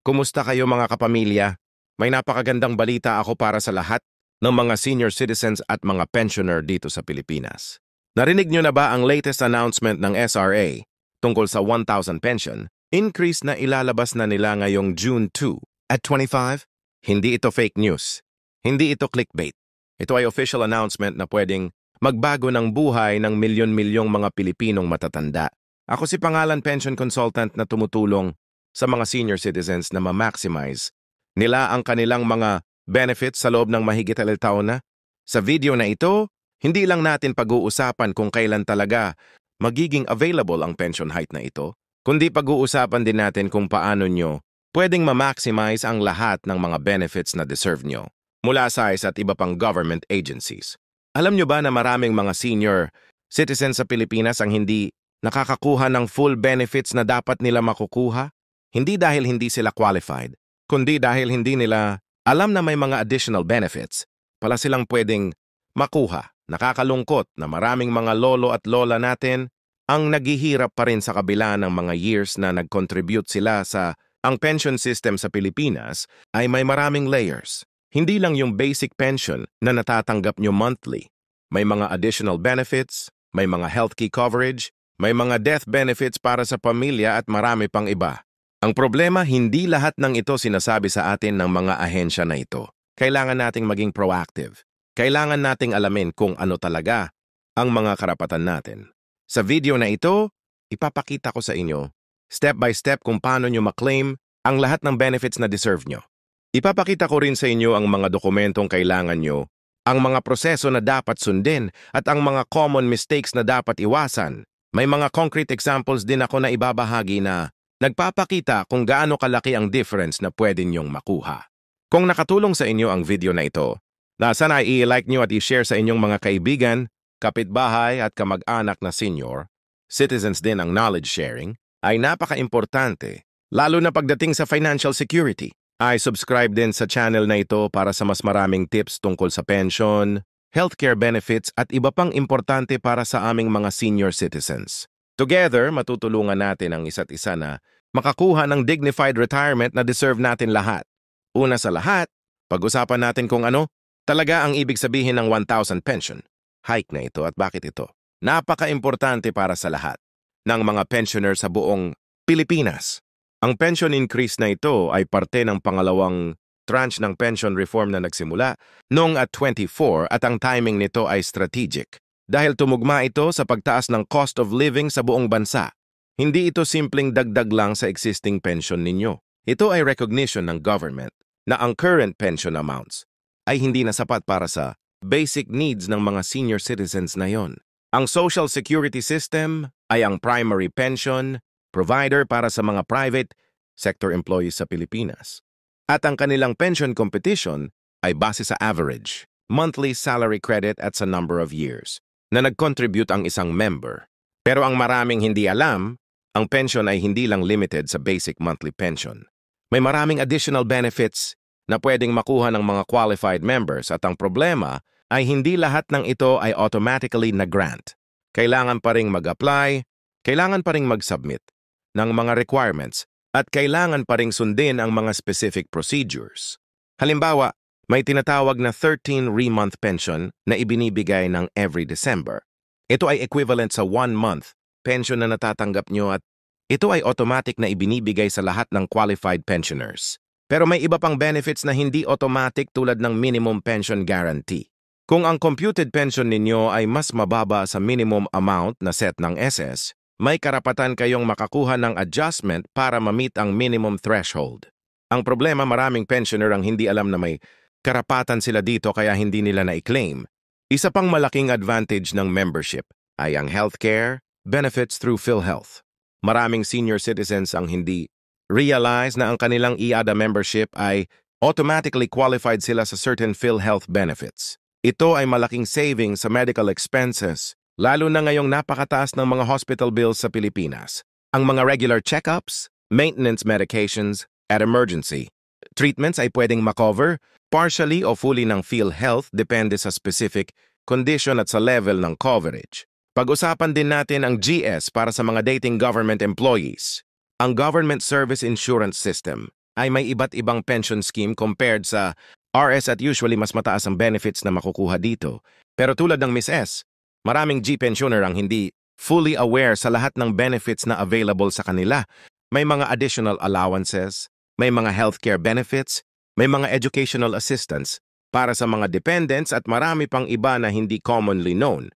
Kumusta kayo mga kapamilya? May napakagandang balita ako para sa lahat ng mga senior citizens at mga pensioner dito sa Pilipinas. Narinig nyo na ba ang latest announcement ng SRA tungkol sa 1,000 pension? Increase na ilalabas na nila ngayong June 2 at 25? Hindi ito fake news. Hindi ito clickbait. Ito ay official announcement na pwedeng magbago ng buhay ng milyon-milyong mga Pilipinong matatanda. Ako si Pangalan Pension Consultant na tumutulong sa mga senior citizens na ma-maximize nila ang kanilang mga benefits sa loob ng mahigit 1 taon na. Sa video na ito, hindi lang natin pag-uusapan kung kailan talaga magiging available ang pension height na ito, kundi pag-uusapan din natin kung paano nyo pwedeng ma-maximize ang lahat ng mga benefits na deserve nyo mula sa at iba pang government agencies. Alam nyo ba na maraming mga senior citizens sa Pilipinas ang hindi nakakakuha ng full benefits na dapat nila makukuha? Hindi dahil hindi sila qualified, kundi dahil hindi nila alam na may mga additional benefits pala silang pwedeng makuha. Nakakalungkot na maraming mga lolo at lola natin ang naghihirap pa rin sa kabila ng mga years na nag-contribute sila sa ang pension system sa Pilipinas ay may maraming layers. Hindi lang yung basic pension na natatanggap nyo monthly. May mga additional benefits, may mga health key coverage, may mga death benefits para sa pamilya at marami pang iba. Ang problema, hindi lahat ng ito sinasabi sa atin ng mga ahensya na ito. Kailangan nating maging proactive. Kailangan nating alamin kung ano talaga ang mga karapatan natin. Sa video na ito, ipapakita ko sa inyo, step by step kung paano nyo maklaim ang lahat ng benefits na deserve nyo. Ipapakita ko rin sa inyo ang mga dokumentong kailangan nyo, ang mga proseso na dapat sundin, at ang mga common mistakes na dapat iwasan. May mga concrete examples din ako na ibabahagi na nagpapakita kung gaano kalaki ang difference na pwede niyong makuha. Kung nakatulong sa inyo ang video na ito, sana i-like nyo at i-share sa inyong mga kaibigan, kapitbahay at kamag-anak na senior, citizens din ang knowledge sharing, ay napaka-importante, lalo na pagdating sa financial security. Ay subscribe din sa channel na ito para sa mas maraming tips tungkol sa pension, healthcare benefits at iba pang importante para sa aming mga senior citizens. Together, matutulungan natin ang isa't isa na makakuha ng dignified retirement na deserve natin lahat. Una sa lahat, pag-usapan natin kung ano talaga ang ibig sabihin ng 1,000 pension hike na ito at bakit ito napaka-importante para sa lahat ng mga pensioner sa buong Pilipinas. Ang pension increase na ito ay parte ng pangalawang tranche ng pension reform na nagsimula noong at 24 at ang timing nito ay strategic dahil tumugma ito sa pagtaas ng cost of living sa buong bansa. Hindi ito simpleng dagdag lang sa existing pension ninyo. Ito ay recognition ng government na ang current pension amounts ay hindi na sapat para sa basic needs ng mga senior citizens na yon. Ang social security system ay ang primary pension provider para sa mga private sector employees sa Pilipinas. At ang kanilang pension competition ay base sa average, monthly salary credit at sa number of years na nag-contribute ang isang member. Pero ang maraming hindi alam, ang pension ay hindi lang limited sa basic monthly pension. May maraming additional benefits na pwedeng makuha ng mga qualified members at ang problema ay hindi lahat ng ito ay automatically na-grant. Kailangan pa ring mag-apply, kailangan pa ring mag-submit ng mga requirements at kailangan pa ring sundin ang mga specific procedures. Halimbawa, may tinatawag na 13 re-month pension na ibinibigay ng every December. Ito ay equivalent sa 1 month pension na natatanggap nyo at ito ay automatic na ibinibigay sa lahat ng qualified pensioners. Pero may iba pang benefits na hindi automatic tulad ng minimum pension guarantee. Kung ang computed pension ninyo ay mas mababa sa minimum amount na set ng SS, may karapatan kayong makakuha ng adjustment para ma-meet ang minimum threshold. Ang problema, maraming pensioner ang hindi alam na may karapatan sila dito kaya hindi nila na-claim. Isa pang malaking advantage ng membership ay ang healthcare benefits through PhilHealth. Maraming senior citizens ang hindi realize na ang kanilang IADA membership ay automatically qualified sila sa certain PhilHealth benefits. Ito ay malaking savings sa medical expenses, lalo na ngayong napakataas ng mga hospital bills sa Pilipinas. Ang mga regular checkups, maintenance medications, at emergency treatments ay pwedeng makover partially o fully ng PhilHealth depende sa specific condition at sa level ng coverage. Pag-usapan din natin ang GS para sa mga dating government employees, ang Government Service Insurance System. ay may iba't ibang pension scheme compared sa RS at usually mas mataas ang benefits na makukuha dito. Pero tulad ng Miss S, maraming G-pensioner ang hindi fully aware sa lahat ng benefits na available sa kanila. May mga additional allowances, may mga healthcare benefits, may mga educational assistance para sa mga dependents at marami pang iba na hindi commonly known.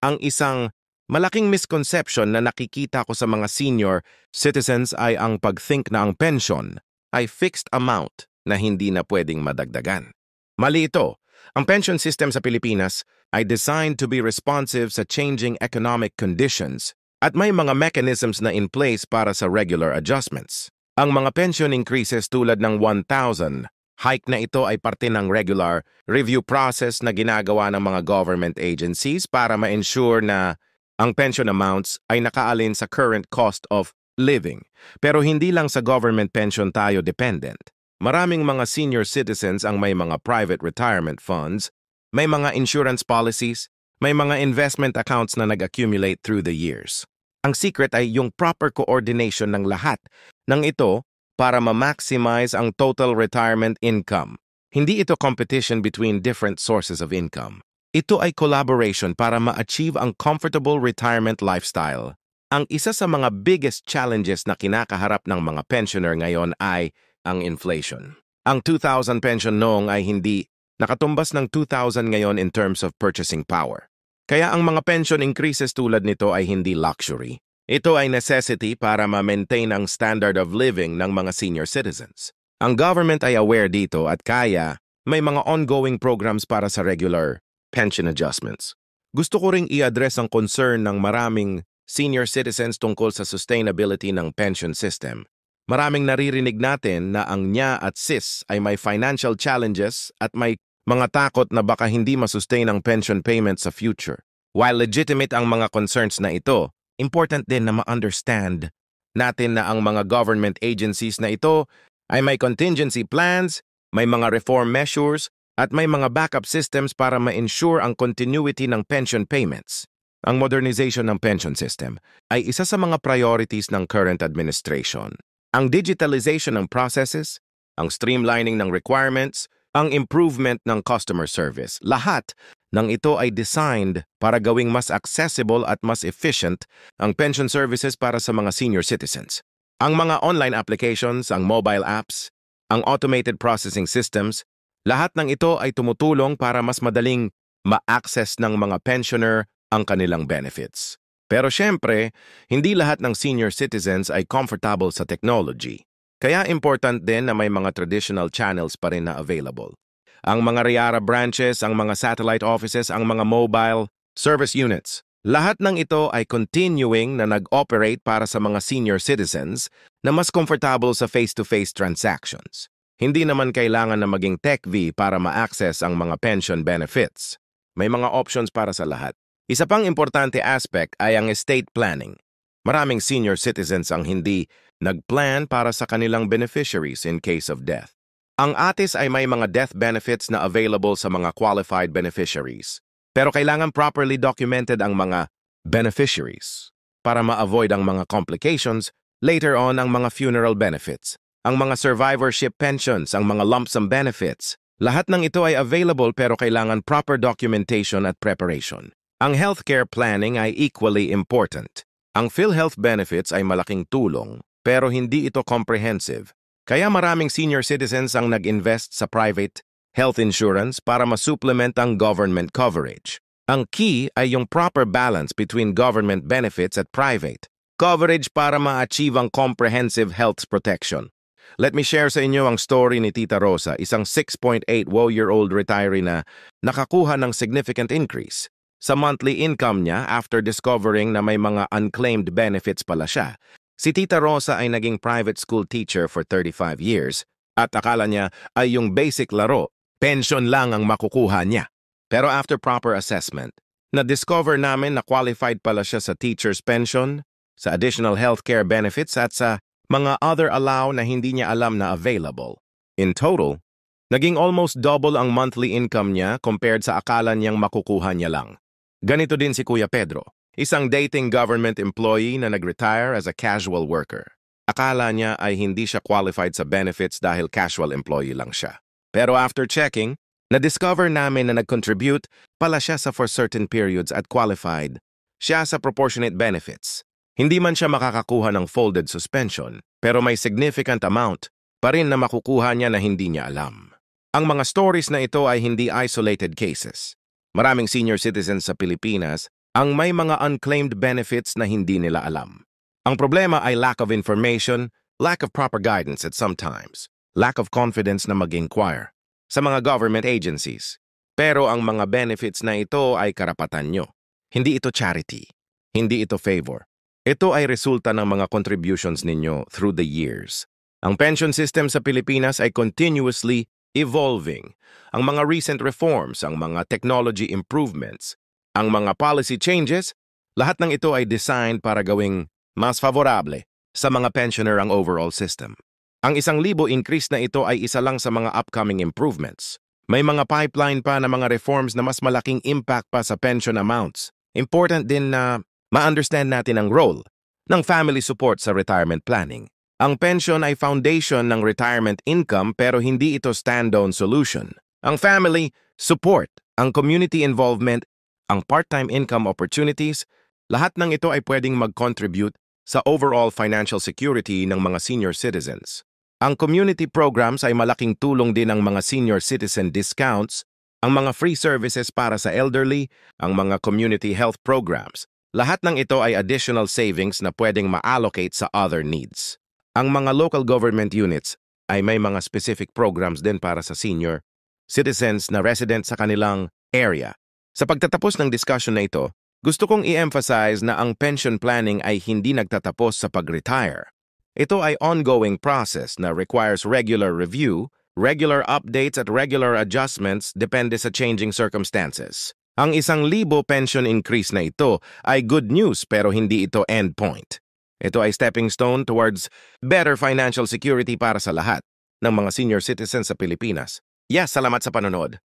Ang isang malaking misconception na nakikita ko sa mga senior citizens ay ang pag-think na ang pension ay fixed amount na hindi na pwedeng madagdagan. Mali ito. Ang pension system sa Pilipinas ay designed to be responsive sa changing economic conditions at may mga mechanisms na in place para sa regular adjustments. Ang mga pension increases tulad ng 1,000 hike na ito ay parte ng regular review process na ginagawa ng mga government agencies para ma-ensure na ang pension amounts ay nakaalin sa current cost of living. Pero hindi lang sa government pension tayo dependent. Maraming mga senior citizens ang may mga private retirement funds, may mga insurance policies, may mga investment accounts na nag-accumulate through the years. Ang secret ay yung proper coordination ng lahat ng ito para ma-maximize ang total retirement income. Hindi ito competition between different sources of income. Ito ay collaboration para ma-achieve ang comfortable retirement lifestyle. Ang isa sa mga biggest challenges na kinakaharap ng mga pensioner ngayon ay ang inflation. Ang 2,000 pension noong ay hindi nakatumbas ng 2,000 ngayon in terms of purchasing power. Kaya ang mga pension increases tulad nito ay hindi luxury. Ito ay necessity para ma-maintain ang standard of living ng mga senior citizens. Ang government ay aware dito at kaya may mga ongoing programs para sa regular pension adjustments. Gusto ko ring i-address ang concern ng maraming senior citizens tungkol sa sustainability ng pension system. Maraming naririnig natin na ang NYA at SIS ay may financial challenges at may mga takot na baka hindi masustain ang pension payments sa future. While legitimate ang mga concerns na ito, important din na ma-understand natin na ang mga government agencies na ito ay may contingency plans, may mga reform measures, at may mga backup systems para ma-ensure ang continuity ng pension payments. Ang modernization ng pension system ay isa sa mga priorities ng current administration. Ang digitalization ng processes, ang streamlining ng requirements, ang improvement ng customer service, lahat ng ito ay designed para gawing mas accessible at mas efficient ang pension services para sa mga senior citizens. Ang mga online applications, ang mobile apps, ang automated processing systems, lahat ng ito ay tumutulong para mas madaling ma-access ng mga pensioner ang kanilang benefits. Pero syempre, hindi lahat ng senior citizens ay comfortable sa technology. Kaya important din na may mga traditional channels pa rin na available. Ang mga RIARA branches, ang mga satellite offices, ang mga mobile service units. Lahat ng ito ay continuing na nag-operate para sa mga senior citizens na mas comfortable sa face-to-face transactions. Hindi naman kailangan na maging tech-V para ma-access ang mga pension benefits. May mga options para sa lahat. Isa pang importante aspect ay ang estate planning. Maraming senior citizens ang hindi nag-plan para sa kanilang beneficiaries in case of death. Ang ATIS ay may mga death benefits na available sa mga qualified beneficiaries. Pero kailangan properly documented ang mga beneficiaries para ma-avoid ang mga complications, later on ang mga funeral benefits, ang mga survivorship pensions, ang mga lump sum benefits. Lahat ng ito ay available pero kailangan proper documentation at preparation. Ang healthcare planning ay equally important. Ang PhilHealth benefits ay malaking tulong pero hindi ito comprehensive. Kaya maraming senior citizens ang nag-invest sa private health insurance para ma-supplement ang government coverage. Ang key ay yung proper balance between government benefits at private coverage para ma-achieve ang comprehensive health protection. Let me share sa inyo ang story ni Tita Rosa, isang 6.8-year-old retiree na nakakuha ng significant increase sa monthly income niya after discovering na may mga unclaimed benefits pala siya. Si Tita Rosa ay naging private school teacher for 35 years at akala niya ay yung basic laro, pension lang ang makukuha niya. Pero after proper assessment, na-discover namin na qualified pala siya sa teacher's pension, sa additional healthcare benefits at sa mga other allow na hindi niya alam na available. In total, naging almost double ang monthly income niya compared sa akala niyang makukuha niya lang. Ganito din si Kuya Pedro, isang dating government employee na nag-retire as a casual worker. Akala niya ay hindi siya qualified sa benefits dahil casual employee lang siya. Pero after checking, na-discover namin na nag-contribute pala siya sa for certain periods at qualified siya sa proportionate benefits. Hindi man siya makakakuha ng folded suspension, pero may significant amount pa rin na makukuha niya na hindi niya alam. Ang mga stories na ito ay hindi isolated cases. Maraming senior citizens sa Pilipinas ang may mga unclaimed benefits na hindi nila alam. Ang problema ay lack of information, lack of proper guidance at sometimes, lack of confidence na mag-inquire sa mga government agencies. Pero ang mga benefits na ito ay karapatan nyo. Hindi ito charity. Hindi ito favor. Ito ay resulta ng mga contributions ninyo through the years. Ang pension system sa Pilipinas ay continuously evolving. Ang mga recent reforms, ang mga technology improvements, ang mga policy changes, lahat ng ito ay designed para gawing mas favorable sa mga pensioner ang overall system. Ang 1,000 increase na ito ay isa lang sa mga upcoming improvements. May mga pipeline pa na mga reforms na mas malaking impact pa sa pension amounts. Important din na ma-understand natin ang role ng family support sa retirement planning. Ang pension ay foundation ng retirement income pero hindi ito stand-alone solution. Ang family support, ang community involvement, ang part-time income opportunities, lahat ng ito ay pwedeng mag-contribute sa overall financial security ng mga senior citizens. Ang community programs ay malaking tulong din ng mga senior citizen discounts, ang mga free services para sa elderly, ang mga community health programs. Lahat ng ito ay additional savings na pwedeng ma-allocate sa other needs. Ang mga local government units ay may mga specific programs din para sa senior citizens na resident sa kanilang area. Sa pagtatapos ng discussion na ito, gusto kong i-emphasize na ang pension planning ay hindi nagtatapos sa pag-retire. Ito ay ongoing process na requires regular review, regular updates at regular adjustments depende sa changing circumstances. Ang 1,000 pension increase na ito ay good news pero hindi ito endpoint. Ito ay stepping stone towards better financial security para sa lahat ng mga senior citizens sa Pilipinas. Yes, salamat sa panonood.